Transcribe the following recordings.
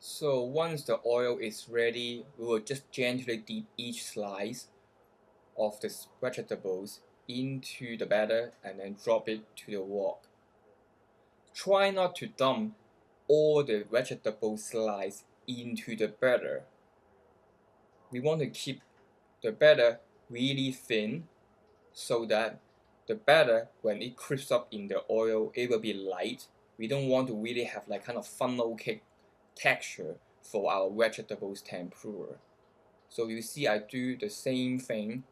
So once the oil is ready, we will just gently dip each slice of the vegetables into the batter and then drop it to the wok. Try not to dump all the vegetable slice into the batter. We want to keep the batter really thin so that the batter, when it crisps up in the oil, it will be light. We don't want to really have like kind of funnel cake texture for our vegetables tempura. So you see I do the same thing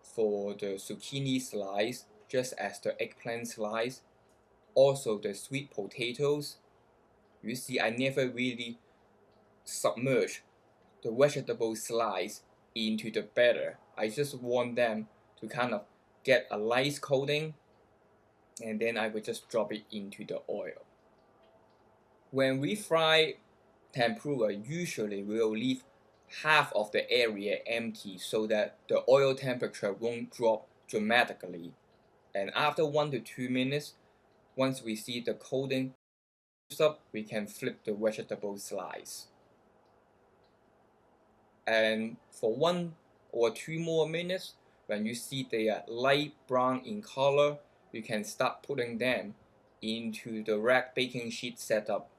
for the zucchini slice just as the eggplant slice. Also the sweet potatoes. You see I never really submerge the vegetable slice into the batter. I just want them to kind of get a nice coating, and then I will just drop it into the oil. When we fry tempura, usually we will leave half of the area empty so that the oil temperature won't drop dramatically. And after 1 to 2 minutes, once we see the coating up, we can flip the vegetable slice. And for 1 or 2 more minutes, when you see they are light brown in color, you can start putting them into the rack baking sheet setup